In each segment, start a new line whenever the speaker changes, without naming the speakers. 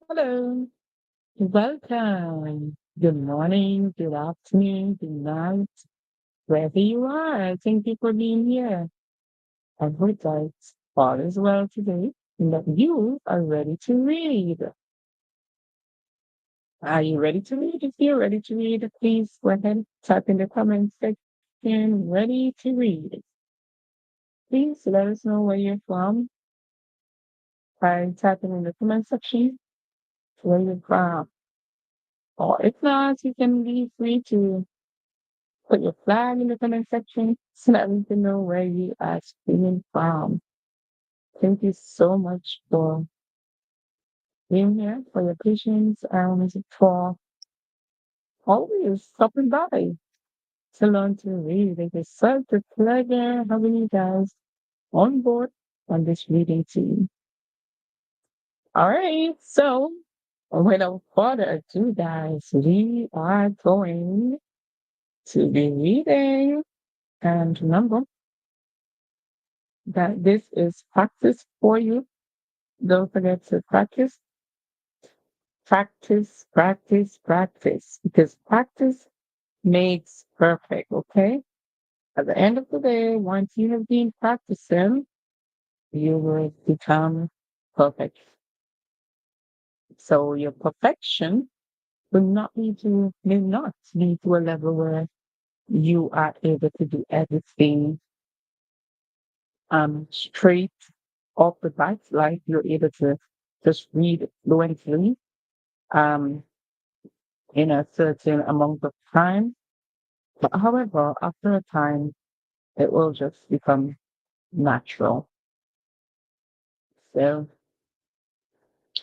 Hello, welcome. Good morning, good afternoon, good night, wherever you are. Thank you for being here. I hope that all is well today and that you are ready to read. Are you ready to read? If you're ready to read, please go ahead, type in the comment section, ready to read. Please let us know where you're from by typing in the comment section where you're from. Or if not, you can be free to put your flag in the comment section so that we can know where you are streaming from. Thank you so much for being here, for your patience, and for always stopping by to learn to read. It is such a pleasure having you guys on board on this reading team. All right, so without further ado, guys, we are going to be reading. And remember that this is practice for you. Don't forget to practice, practice, practice, practice, because practice makes perfect, okay? At the end of the day, once you have been practicing, you will become perfect. So your perfection will not be to a level where you are able to do everything straight off the bat, like you're able to just read fluently um in a certain amount of time. But however, after a time, it will just become natural. So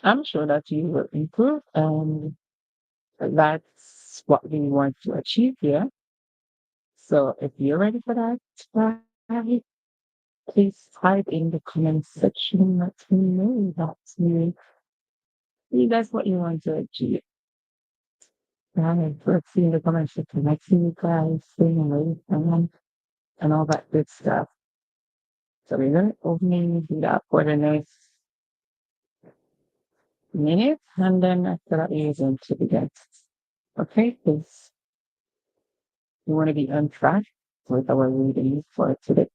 I'm sure that you will improve, and that's what we want to achieve here. So if you're ready for that, try, please type in the comment section. Let me know that that's what you want to achieve. Right, let's see in the comment section. I see you guys saying and all that good stuff. So we're gonna open it up for the next minute, and then after that, we're going to begin. Okay, please. You want to be on track with our reading for today.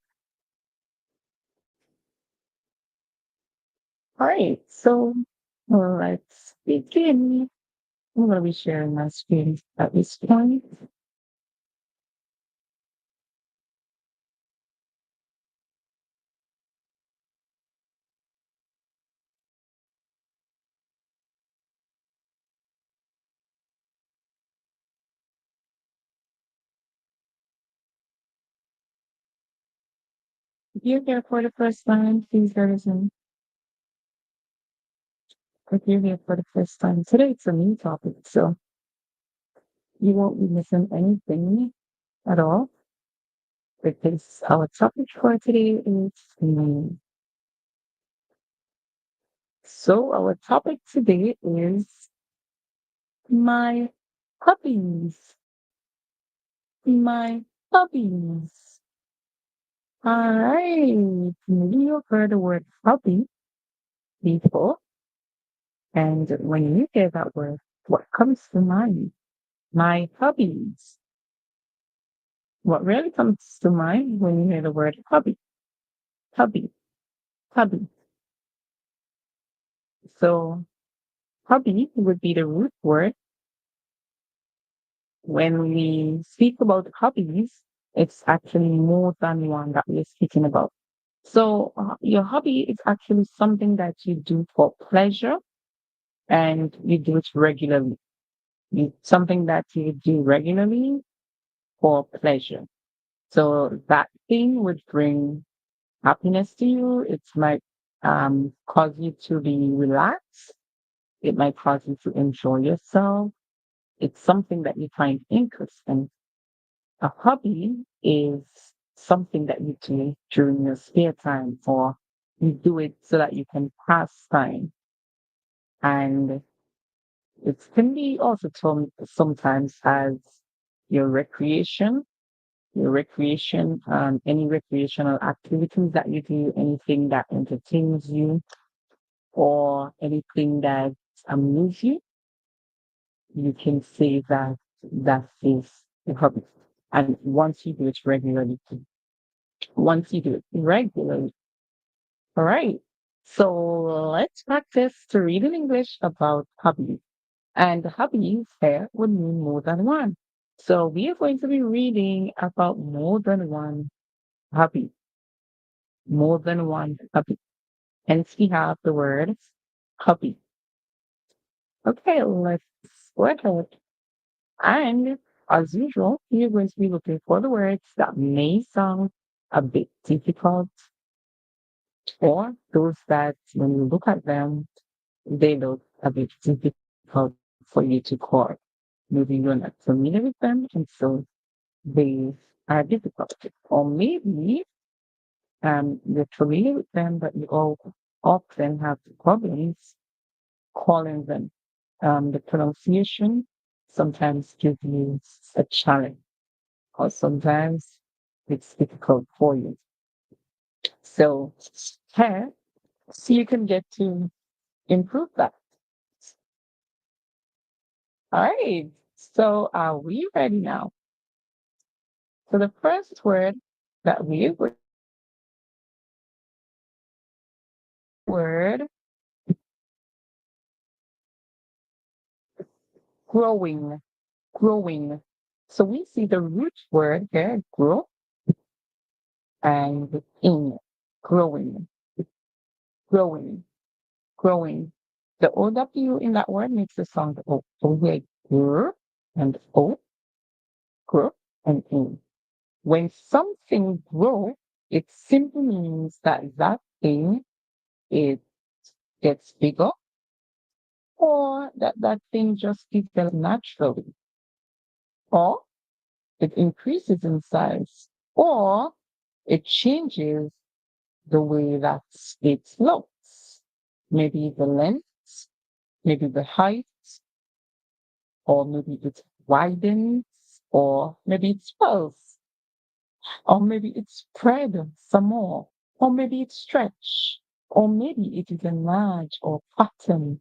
All right, so let's begin. I'm going to be sharing my screen at this point. If you're here for the first time, please listen. If you're here for the first time, today it's a new topic, so you won't be missing anything at all because our topic for today is me. So our topic today is my hobbies. My hobbies. All right. Maybe you've heard the word hobby before. And when you hear that word, what comes to mind? My hobbies. What really comes to mind when you hear the word hobby? Hobby. Hobby. So hobby would be the root word. When we speak about hobbies, it's actually more than one that we're speaking about. So your hobby is actually something that you do for pleasure and you do it regularly. Something that you do regularly for pleasure. So that thing would bring happiness to you. It might cause you to be relaxed. It might cause you to enjoy yourself. It's something that you find interesting. A hobby is something that you do during your spare time, or you do it so that you can pass time. And it can be also sometimes as your recreation, any recreational activities that you do, anything that entertains you, or anything that amuse you, you can say that that is a hobby. And once you do it regularly, all right. So let's practice to read in English about hobbies. And hobbies here would mean more than one. So we are going to be reading about more than one hobby, more than one hobby. Hence we have the word hobby. Okay, let's go ahead. And as usual, you're going to be looking for the words that may sound a bit difficult or those that when you look at them, they look a bit difficult for you to call. Maybe you're not familiar with them, and so they are difficult. Or maybe you're familiar with them, but you all often have problems calling them. The pronunciation sometimes gives you a challenge, or sometimes it's difficult for you. So here, so you can get to improve that. All right. So are we ready now? So the first word that we word growing, growing. So we see the root word here, grow, and in, growing, growing, growing. The OW in that word makes the sound O. So we hear gr and O, grow and in. When something grow, it simply means that that thing it gets bigger or that thing just develops naturally or it increases in size or it changes the way that it looks. Maybe the length, maybe the height, or maybe it widens, or maybe it swells, or maybe it spread some more, or maybe it stretch, or maybe it is enlarged or pattern.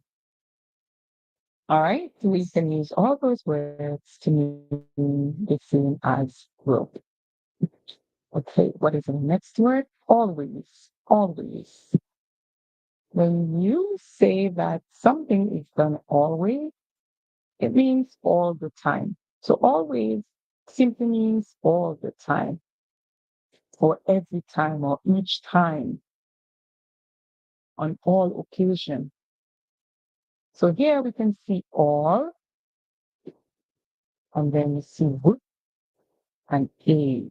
All right, we can use all those words to mean the same as growth. Okay, what is the next word? Always, always. When you say that something is done always, it means all the time. So always simply means all the time, or every time, or each time, on all occasion. So here we can see all, and then we see would and a,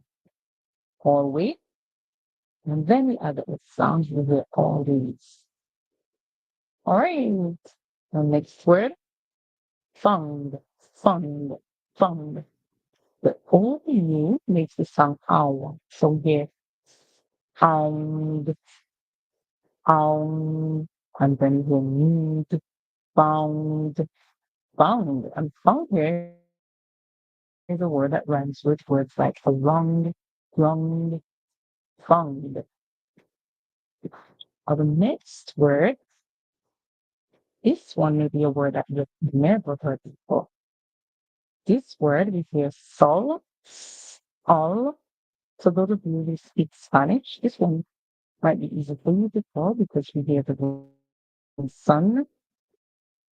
always, and then we add the sounds with the always. All right, the next word, found, found, found. The OU makes the sound owl. So here, found, found, and then we need, found, found. And found here is a word that rhymes with words like along, wrong, found. Or the next word, this one may be a word that you've never heard before. This word we hear sol, all. So those of you who speak Spanish, this one might be easy for you to call because we hear the word sun,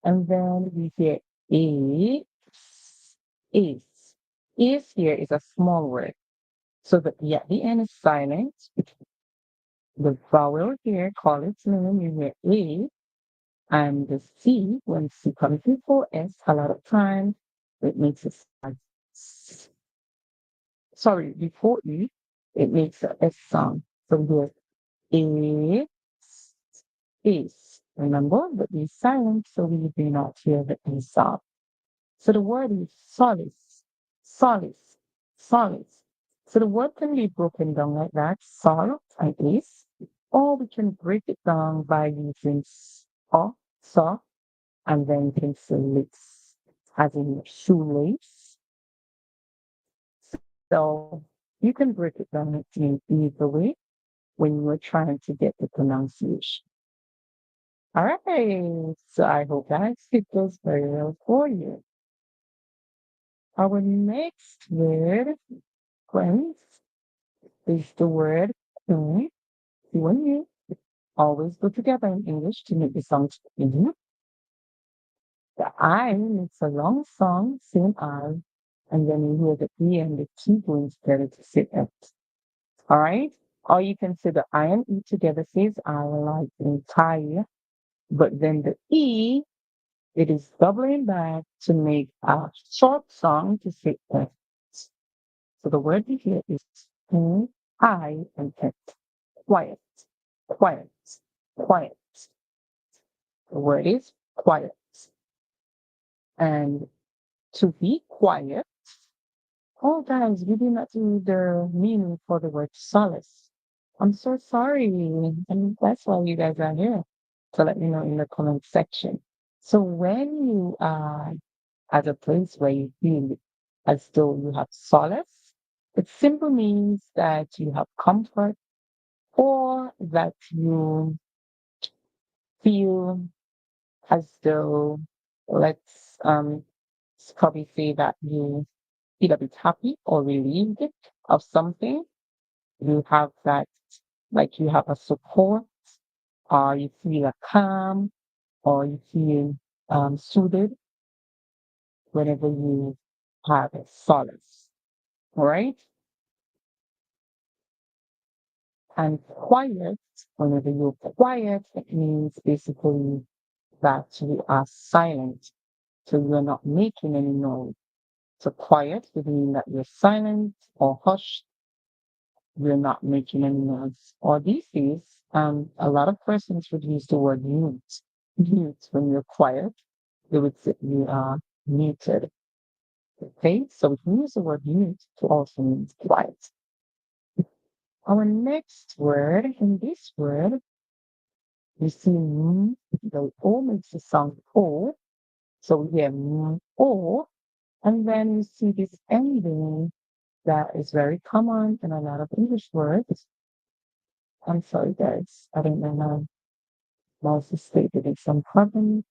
and then we hear is, is. Is here is a small word. So the yeah, the end is silent. The vowel here, call its name, you hear A, and the C, when C comes before S, a lot of times it makes a sound. Sorry, before E, it makes a S sound. So here, A, is. Remember, but be silent so we do not hear the E sound. So the word is solace, solace, solace. So the word can be broken down like that, sol and is, or we can break it down by using so, and then we can say lace, as in shoelace. So you can break it down in either way when you're trying to get the pronunciation. All right. So I hope guys it goes very well for you. Our next word, friends, is the word "hmm." You and you always go together in English to make the song sing. The I makes a long song, same I, and then you hear the E and the T going together to say it. All right? Or you can say the I and E together says I like entire, but then the E, it is doubling back to make a short song to say it. So the word we hear is I and it. Quiet, quiet, quiet. The word is quiet. And to be quiet, oh guys, we did not do the meaning for the word solace. I'm so sorry. And that's why you guys are here. So let me know in the comment section. So when you are at a place where you feel as though you have solace, it simply means that you have comfort or that you feel as though, let's probably say that you feel a bit happy or relieved of something. You have that, like you have a support, or you feel a calm, or you feel soothed whenever you have a solace. All right? And quiet, whenever you're quiet, it means basically that you are silent. So you're not making any noise. So quiet would mean that you're silent or hushed, you're not making any noise. Or these days, a lot of persons would use the word mute. Mute when you're quiet, they would say you are muted. Okay, so we can use the word mute to also mean quiet. Our next word, in this word, we see the O makes the sound O. So we hear O, and then we see this ending that is very common in a lot of English words. I'm sorry, guys. I don't know my mouse is stated in some problems.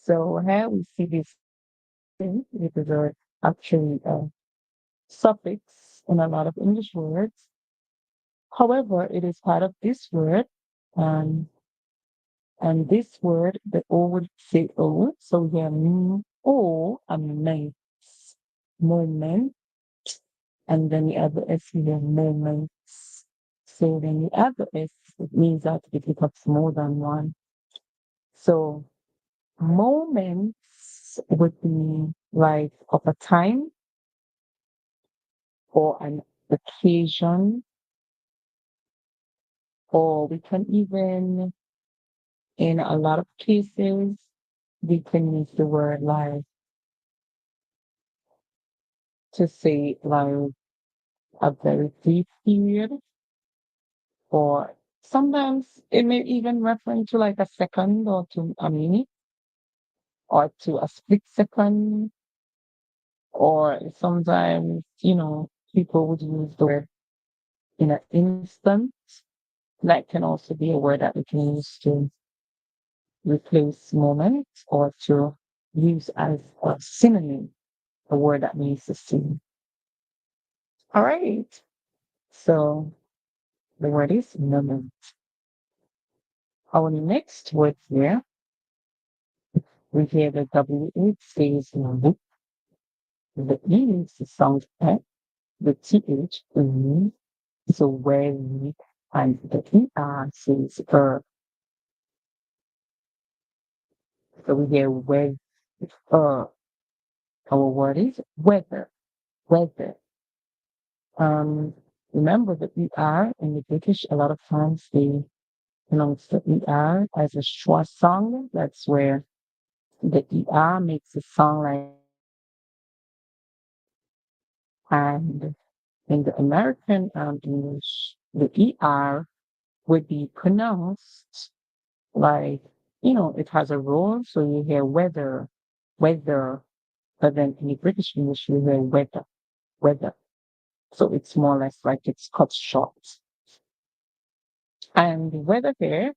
So here we see this thing. It is actually a suffix in a lot of English words. However, it is part of this word, um, and this word, the O would say O. So we have O and makes moment, and then the other S we have moments. So then the other S, it means that it becomes more than one. So moments would be like of a time or an occasion, or we can even, in a lot of cases, we can use the word like to say like a very brief period, or sometimes it may even refer to like a second or to a minute or to a split second, or sometimes, people would use the word in an instant. That can also be a word that we can use to replace moment or to use as a synonym, a word that means the same. All right. So the word is moment. Our next word here, we hear the W, it says look. The E is the sound F, the TH, so when, and the ER says so we hear with, uh, our word is weather, weather. Um, remember the ER in the British, a lot of times they pronounce the ER as a short song. That's where the ER makes a song like, and in the American English, the ER would be pronounced like, it has a roll. So you hear weather, weather, but then in the British English, you hear weather, weather. So it's more or less like it's cut short. And the weather here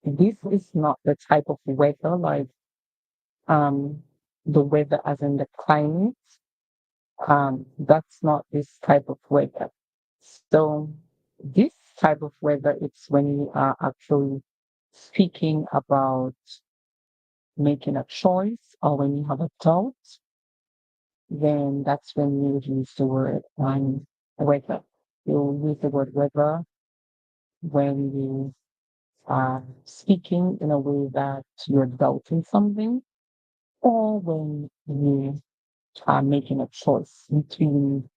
this is not the type of weather like the weather as in the climate. That's not this type of weather. So this type of weather, it's when you are actually speaking about making a choice or when you have a doubt, then that's when you use the word weather. You use the word weather when you are speaking in a way that you're doubting something or when you are making a choice between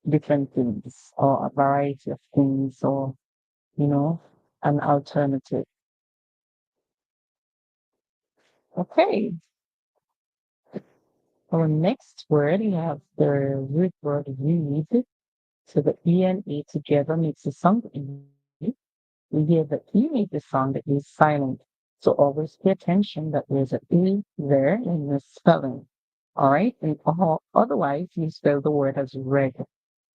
different things or a variety of things or, you know, an alternative. Okay. Our next word, we have the root word read. So the E and A together makes the sound E. We hear the E make the sound that is silent. So always pay attention that there's an E there in the spelling. All right. And otherwise, you spell the word as red.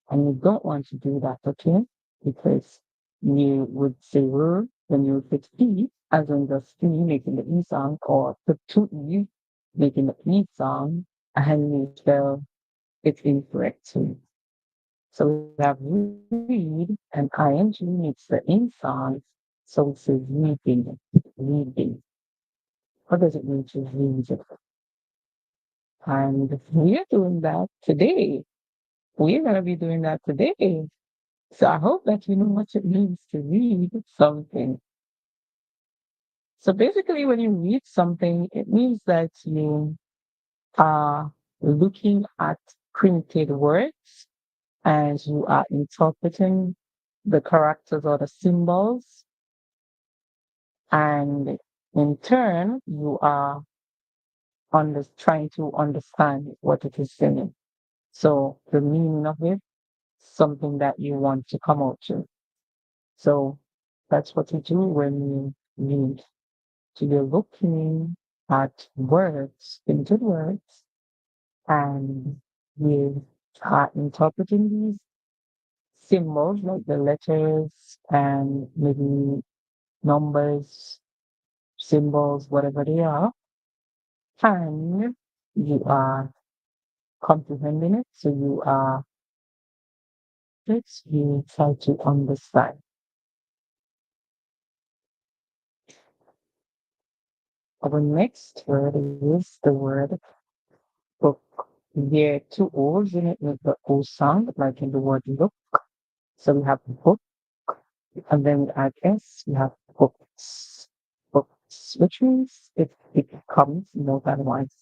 And you don't want to do that, okay? Because you would say R, then you would put E, as in the E making the E sound, or put two E making the E sound, and you spell it incorrectly. So we have read, and ing makes the in sound, so it says reading, reading. What does it mean to read? And we're doing that today. We're going to be doing that today. So I hope that you know what it means to read something. So basically, when you read something, it means that you are looking at printed words and you are interpreting the characters or the symbols. And in turn, you are trying to understand what it is saying. So the meaning of it, something that you want to come out to. So that's what you do when you read. So you're looking at words, printed words, and you are interpreting these symbols like the letters and maybe numbers, symbols, whatever they are, and you are comprehending it. So you try to understand. Our next word is the word book. There are two O's in it with the O sound, like in the word look. So we have book, and then we add S, we have books. Books, which means it comes more than once.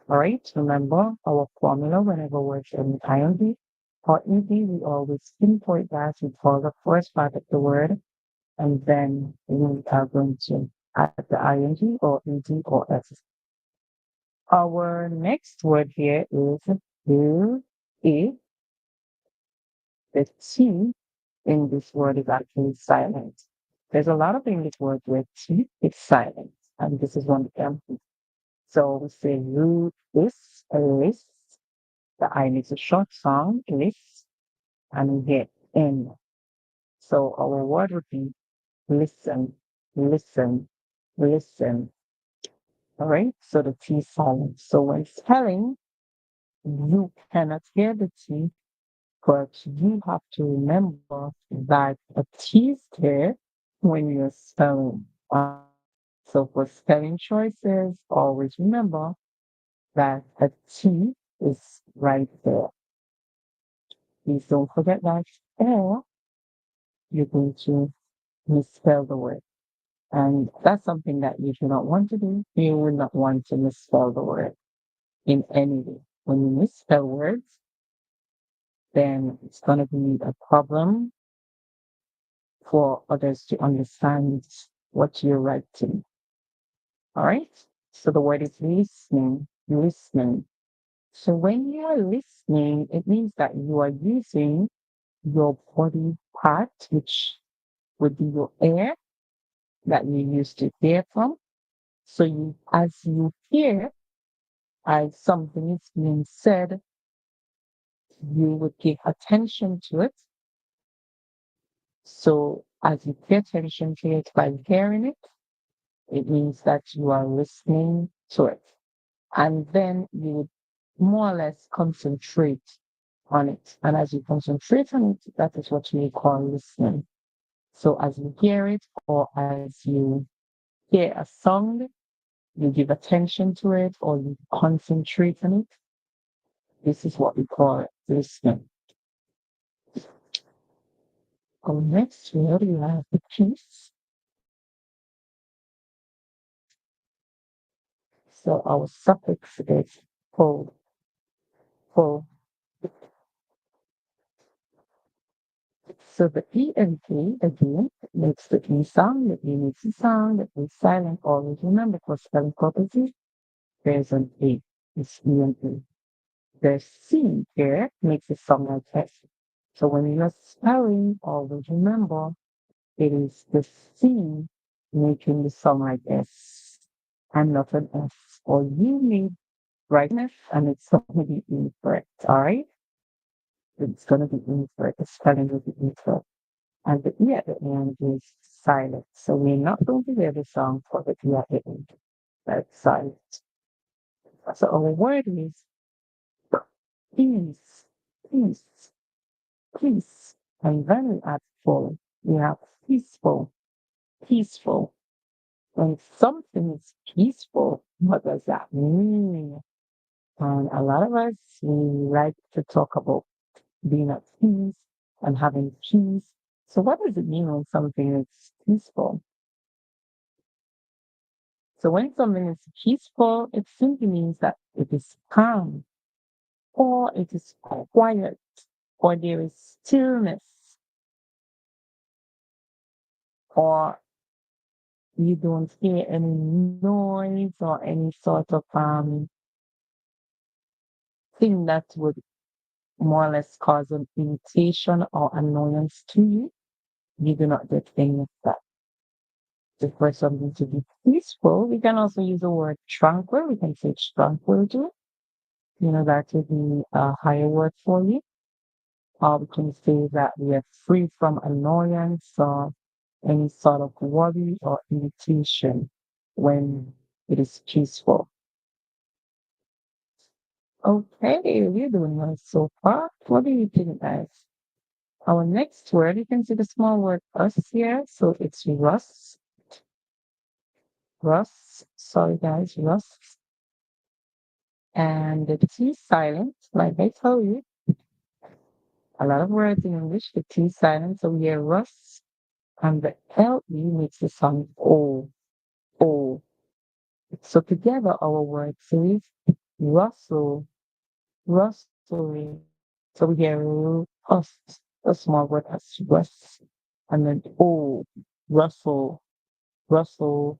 All right, remember our formula whenever we're in IMD or ED, we always pinpoint that for the first part of the word, and then we are going to add the ING or ED or S. Our next word here is do, if. The T in this word is actually silent. There's a lot of English words where T is silent, and this is one of them. So we say root is a list. The I makes a short sound, list, and we get N. So our word would be listen, listen, listen. All right. So the T is silent. So when spelling, you cannot hear the T, but you have to remember that a T is there when you're spelling. So for spelling choices, always remember that a T is right there. Please don't forget that, or you're going to misspell the word. And that's something that you do not want to do. You will not want to misspell the word in any way. When you misspell words, then it's going to be a problem for others to understand what you're writing. All right. So the word is listening, listening. So when you are listening, it means that you are using your body part, which would be your ear that you use to hear from. So as you hear, as something is being said, you would give attention to it. So As you pay attention to it by hearing it, it means that you are listening to it. And then you would more or less concentrate on it. And as you concentrate on it, that is what we call listening. So as you hear it or as you hear a song, you give attention to it or you concentrate on it. This is what we call listening. Next word we have the piece. So our suffix is full. Full. So the ENT again makes the E sound, the E makes a sound, the E silent. Always remember for spelling purposes, there's an E. It's ENT. The C here makes it sound like S. So when you're spelling, always remember it is the C making the sound like S and not an S. Or you may write an S and it's going to be incorrect. All right? It's going to be incorrect. The spelling will be incorrect. And the E at the end is silent. So we're not going to hear the sound for the E at the end. That's silent. So our word is peace, peace, peace. And then we add full. We have peaceful, peaceful. When something is peaceful, what does that mean? And a lot of us, we like to talk about being at peace and having peace. So what does it mean when something is peaceful? So when something is peaceful, it simply means that it is calm, or it is quiet, or there is stillness, or you don't hear any noise or any sort of thing that would more or less cause an irritation or annoyance to you. You do not get any of that. So for something to be peaceful, we can also use the word tranquil. We can say tranquil too. You know, that would be a higher word for you. Or we can say that we are free from annoyance or any sort of worry or irritation when it is peaceful. Okay, we're doing well so far. What do you think, guys? Our next word, you can see the small word us here. So it's rust. Rust. Sorry, guys, rust. And the T is silent, like I told you. A lot of words in English, the T is silent. So we hear rust. And the LE makes the sound O. O. So together our word says rustle, rustling. So we hear us, a small word as rust, and then O, rustle, rustle.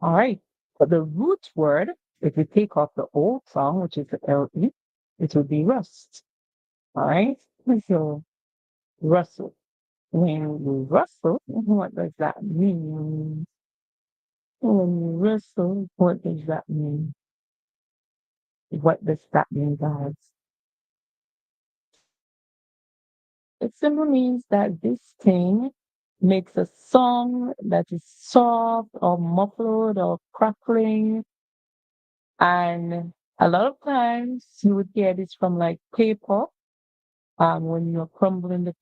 All right. But the root word, if we take off the O sound, which is the LE, it would be rust. All right. So rustle. When you rustle, what does that mean? When you rustle, what does that mean? What does that mean, guys? It simply means that this thing makes a song that is soft or muffled or crackling. And a lot of times you would hear this from like paper when you're crumbling the